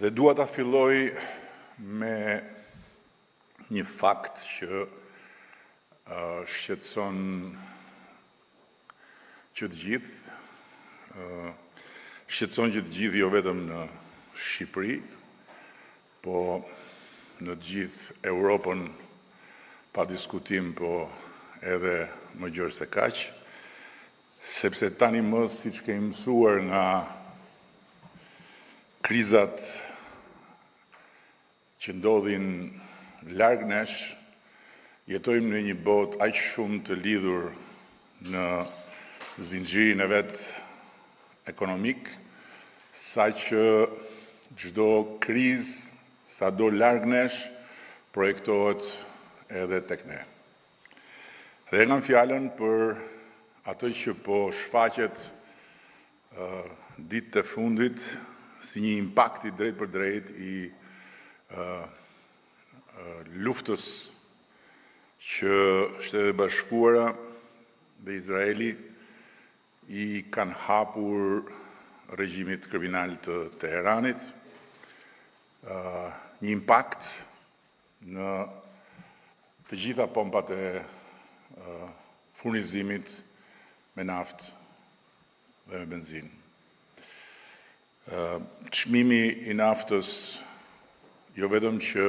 Dhe dua ta filloj me një fakt që shqetëson që të gjithë, shqetëson që të gjithë jo vetëm në Shqipëri, po në të gjithë Europën pa diskutim, po edhe më gjërë se kaq, sepse tani më siç kemi mësuar nga krizat që ndodhin larg nesh, jetojmë në një botë aq shumë të lidhur në zinxhirin e vet ekonomik, saqë çdo krizë, sado larg nesh, projektohet edhe tek ne. Dhe kam fjalën për atë që po shfaqet ditët e fundit si një impakt i drejt për drejt i luftës që Shtetet e Bashkuara dhe Izraeli i kanë hapur regjimit kriminal të Teheranit, një impakt në të gjitha pompat e furnizimit me naftë dhe me benzinë. Çmimi i naftës jo vetëm që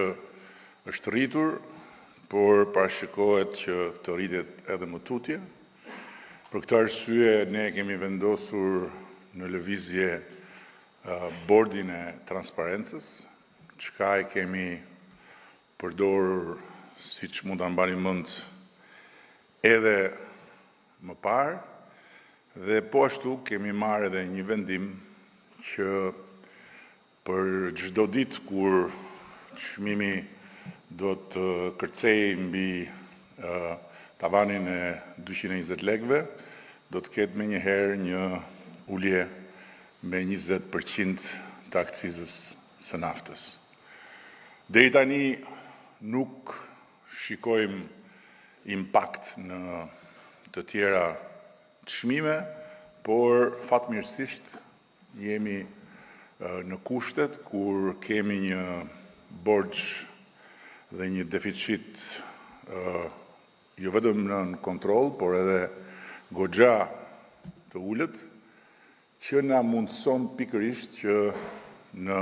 është rritur, por parashikohet që të rritet edhe më tutje. Për këtë arsye ne kemi vendosur në lëvizje bordin e transparencës, çka e kemi përdorur, siç mund ta mbani mend, edhe më parë, dhe po ashtu kemi marrë edhe një vendim që për çdo ditë kur çmimi do të kërcej mbi tavanin e 220 lekëve, do të ketë menjëherë një ulje me 20% të akcizës së naftës. Deri tani nuk shikojmë impakt në të tjera çmime, por fatmirësisht jemi në kushtet kur kemi një borxh dhe një deficit jo vetëm në kontroll, por edhe goxha të ulët, që na mundson pikërisht që në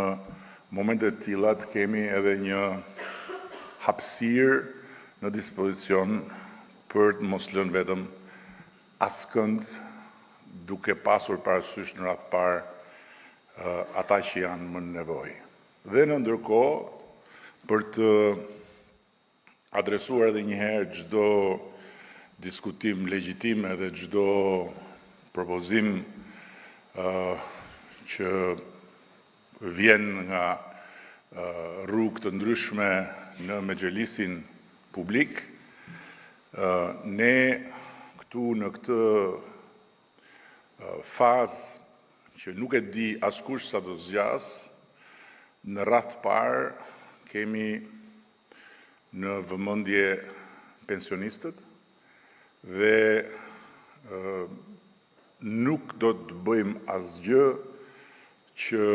momente të tilla të kemi edhe një hapësirë në dispozicion për të mos lënë vetëm askënd, duke pasur parasysh në radhë parë ata që janë më në nevojë. Dhe në ndërkohë, për të adresuar edhe një herë çdo diskutim legjitim edhe çdo propozim që vjen nga rrugë të ndryshme në Mexhelisin publik, ne këtu në këtë fazë që nuk e di askush sa do zgjas, në radhë parë kemi në vëmendje pensionistët dhe nuk do të bëjmë asgjë që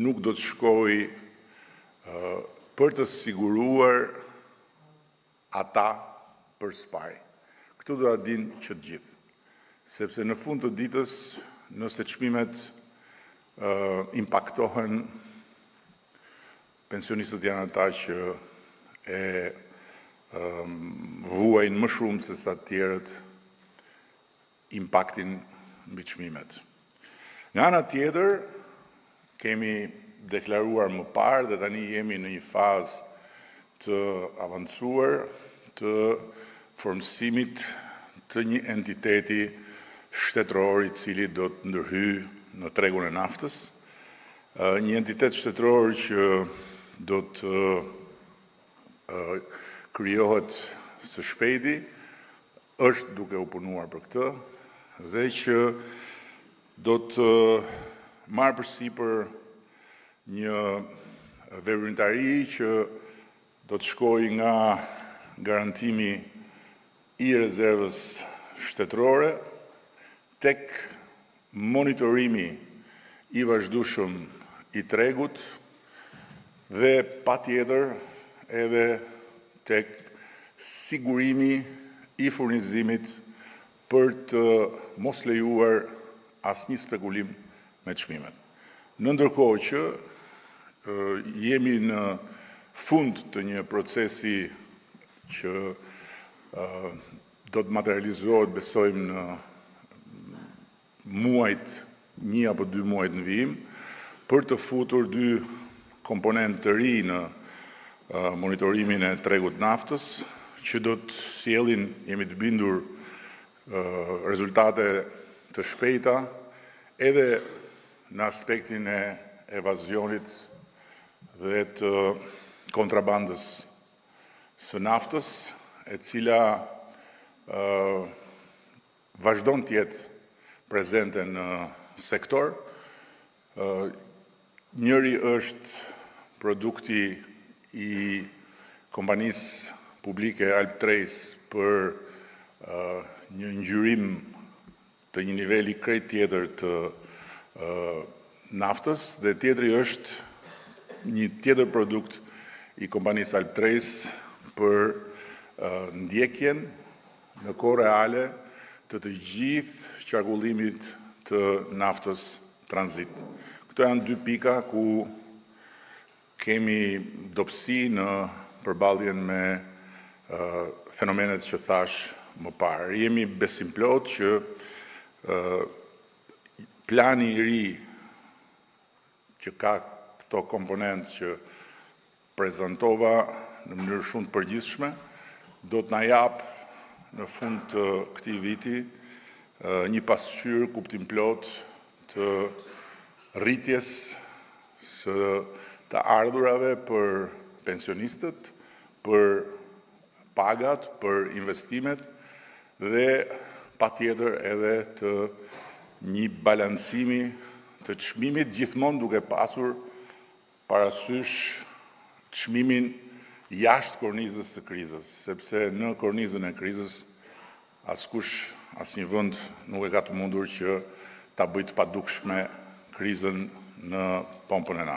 nuk do të shkojë për të siguruar ata për spaj. Këtu do ta dinë që të gjithë, sepse në fund të ditës, nëse çmimet impaktohen, pensionistët janë ata që e vuajnë më shumë se sa të tjerët impaktin mbi çmimet. Nga ana tjetër, kemi deklaruar më parë dhe tani jemi në një fazë të avancuar të formësimit të një entiteti shtetëror i cili do të ndërhyjë në tregun e naftës, një entitet shtetëror që do të krijohet së shpejti, është duke u punuar për këtë, dhe që do të marrë përsipër një veprimtari që do të shkojë nga garantimi i rezervës shtetërore tek monitorimi i vazhdueshëm i tregut dhe patjetër edhe tek sigurimi i furnizimit për të mos lejuar asnjë spekulim me çmimet. Në ndërkohë që jemi në fund të një procesi që do të materializohet, besojmë, në muajt 1 apo 2 muajt në vijim, për të futur 2 komponentë të ri në monitorimin e tregut naftës, që do të sjellin, jemi të bindur, rezultate të shpejta edhe në aspektin e evazionit dhe të kontrabandës së naftës, e cila vazhdon të jetë prezente në sektor. Njëri është produkti i kompanisë publike Alp Trace për një ngjyrim të një niveli krejt tjetër të naftës, dhe tjetri është një tjetër produkt i kompanisë Alp Trace për ndjekjen në kohë reale të gjithë qarkullimit të naftës tranzit. Këto janë 2 pika ku kemi dobësi në përballjen me fenomenet që thash më parë. Jemi besim plot që plani i ri që ka këto komponentë që prezantova në mënyrë shumë të përgjithshme, do të na jap në fund të këtij viti një pasqyrë kuptim plot të rritjes së të ardhurave për pensionistët, për pagat, për investimet dhe patjetër edhe të një balancimi të çmimit, gjithmonë duke pasur parasysh çmimin jashtë kornizës së krizës, sepse në kornizën e krizës askush, asnjë vend nuk e ka të mundur që ta bëjë të padukshme krizën në pompën e naftës.